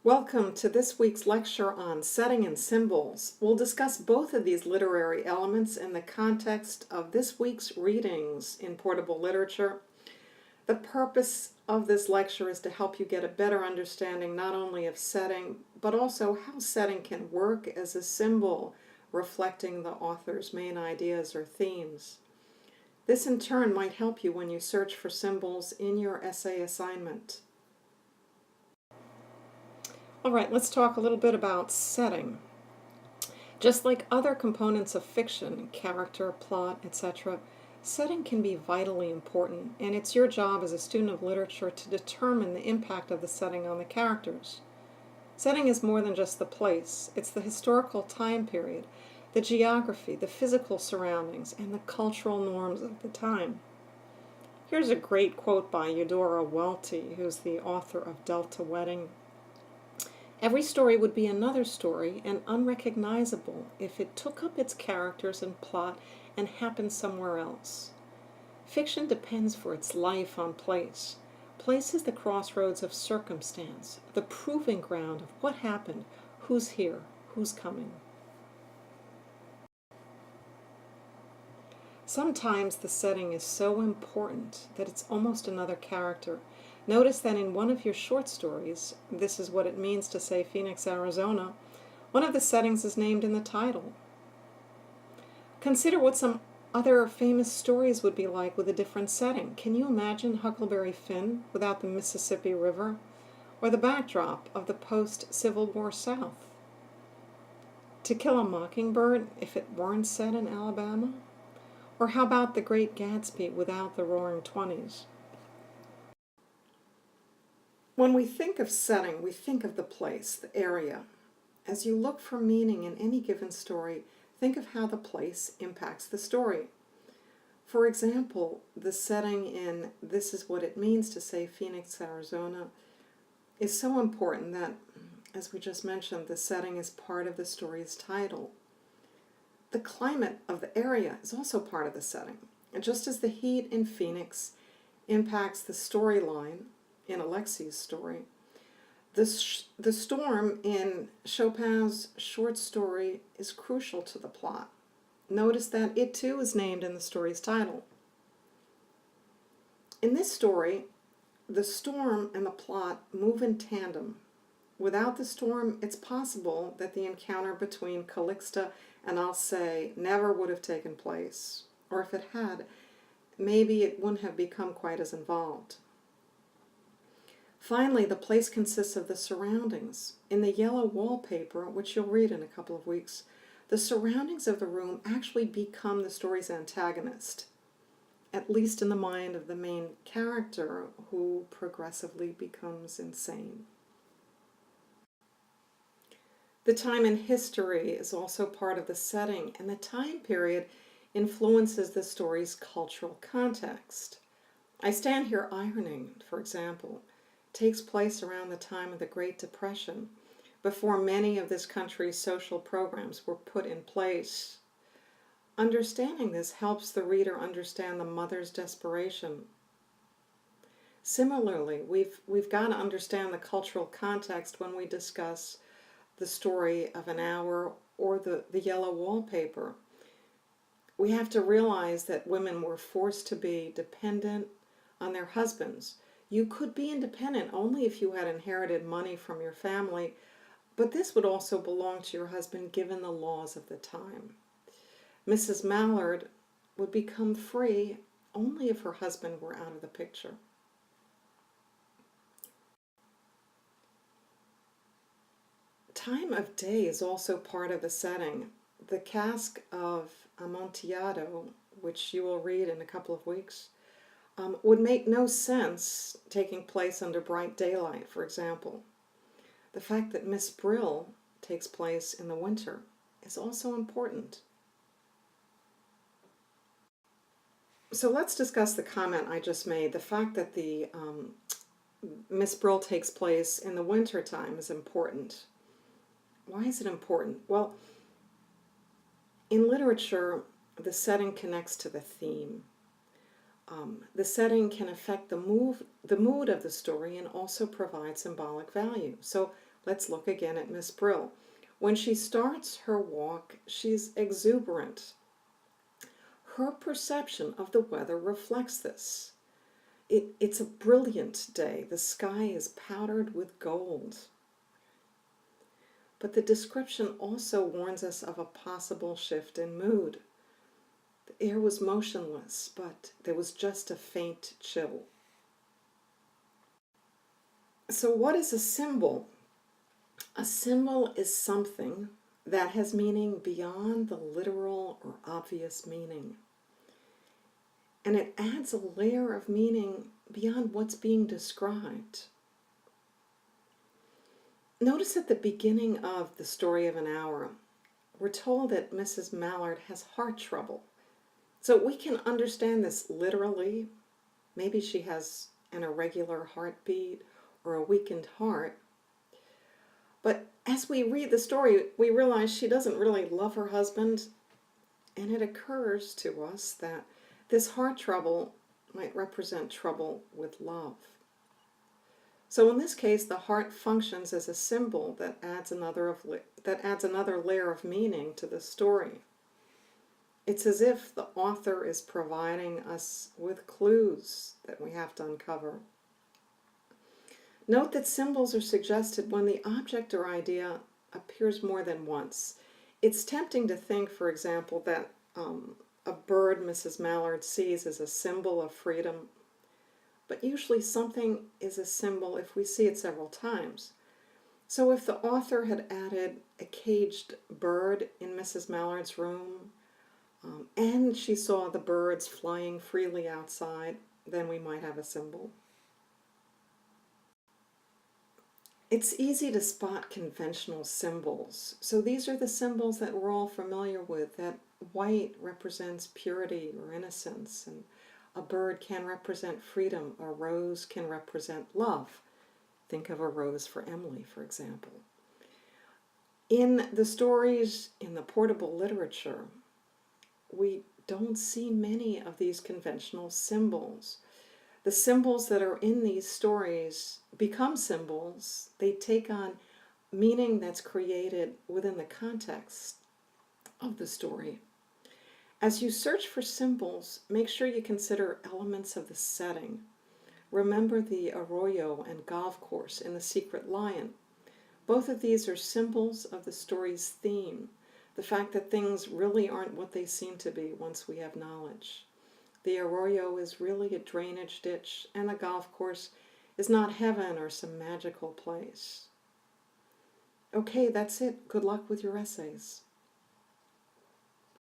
Welcome to this week's lecture on setting and symbols. We'll discuss both of these literary elements in the context of this week's readings in Portable Literature. The purpose of this lecture is to help you get a better understanding not only of setting, but also how setting can work as a symbol reflecting the author's main ideas or themes. This in turn might help you when you search for symbols in your essay assignment. All right, let's talk a little bit about setting. Just like other components of fiction, character, plot, etc., setting can be vitally important, and it's your job as a student of literature to determine the impact of the setting on the characters. Setting is more than just the place. It's the historical time period, the geography, the physical surroundings, and the cultural norms of the time. Here's a great quote by Eudora Welty, who's the author of Delta Wedding. Every story would be another story and unrecognizable if it took up its characters and plot and happened somewhere else. Fiction depends for its life on place. Place is the crossroads of circumstance, the proving ground of what happened, who's here, who's coming. Sometimes the setting is so important that it's almost another character. Notice that in one of your short stories, This Is What It Means to Say Phoenix, Arizona, one of the settings is named in the title. Consider what some other famous stories would be like with a different setting. Can you imagine Huckleberry Finn without the Mississippi River, or the backdrop of the post-Civil War South? To Kill a Mockingbird if it weren't set in Alabama? Or how about The Great Gatsby without the Roaring Twenties? When we think of setting, we think of the place, the area. As you look for meaning in any given story, think of how the place impacts the story. For example, the setting in This Is What It Means to Say Phoenix, Arizona is so important that, as we just mentioned, the setting is part of the story's title. The climate of the area is also part of the setting. And just as the heat in Phoenix impacts the storyline in Alexi's story, the storm in Chopin's short story is crucial to the plot. Notice that it too is named in the story's title. In this story, the storm and the plot move in tandem. Without the storm, it's possible that the encounter between Calixta and Alcée never would have taken place, or if it had, maybe it wouldn't have become quite as involved. Finally, the place consists of the surroundings. In the yellow wallpaper, which you'll read in a couple of weeks, the surroundings of the room actually become the story's antagonist, at least in the mind of the main character, who progressively becomes insane. The time in history is also part of the setting, and the time period influences the story's cultural context. I Stand Here Ironing, for example, takes place around the time of the Great Depression, before many of this country's social programs were put in place. Understanding this helps the reader understand the mother's desperation. Similarly, we've got to understand the cultural context when we discuss the story of An Hour or the yellow wallpaper. We have to realize that women were forced to be dependent on their husbands. You could be independent only if you had inherited money from your family, but this would also belong to your husband given the laws of the time. Mrs. Mallard would become free only if her husband were out of the picture. Time of day is also part of the setting. The Cask of Amontillado, which you will read in a couple of weeks, would make no sense taking place under bright daylight, for example. The fact that Miss Brill takes place in the winter is also important. So let's discuss the comment I just made. The fact that the Miss Brill takes place in the winter time is important. Why is it important? Well, in literature, the setting connects to the theme. The setting can affect the mood of the story and also provide symbolic value. So Let's look again at Miss Brill. When she starts her walk, she's exuberant. Her perception of the weather reflects this. It's a brilliant day. The sky is powdered with gold. But the description also warns us of a possible shift in mood. The air was motionless, but there was just a faint chill. So what is a symbol? A symbol is something that has meaning beyond the literal or obvious meaning. And it adds a layer of meaning beyond what's being described. Notice at the beginning of The Story of an Hour, we're told that Mrs. Mallard has heart trouble. So we can understand this literally. Maybe she has an irregular heartbeat or a weakened heart. But as we read the story, we realize she doesn't really love her husband, and it occurs to us that this heart trouble might represent trouble with love. So in this case, the heart functions as a symbol that adds another layer of meaning to the story. It's as if the author is providing us with clues that we have to uncover. Note that symbols are suggested when the object or idea appears more than once. It's tempting to think, for example, that a bird Mrs. Mallard sees is a symbol of freedom, but usually something is a symbol if we see it several times. So if the author had added a caged bird in Mrs. Mallard's room, and she saw the birds flying freely outside, then we might have a symbol. It's easy to spot conventional symbols. So these are the symbols that we're all familiar with, that white represents purity or innocence, and a bird can represent freedom, a rose can represent love. Think of a rose for Emily, for example. In the stories in the portable literature, we don't see many of these conventional symbols. The symbols that are in these stories become symbols. They take on meaning that's created within the context of the story. As you search for symbols, make sure you consider elements of the setting. Remember the arroyo and golf course in The Secret Lion. Both of these are symbols of the story's theme, the fact that things really aren't what they seem to be once we have knowledge. The arroyo is really a drainage ditch, and the golf course is not heaven or some magical place. Okay, that's it. Good luck with your essays.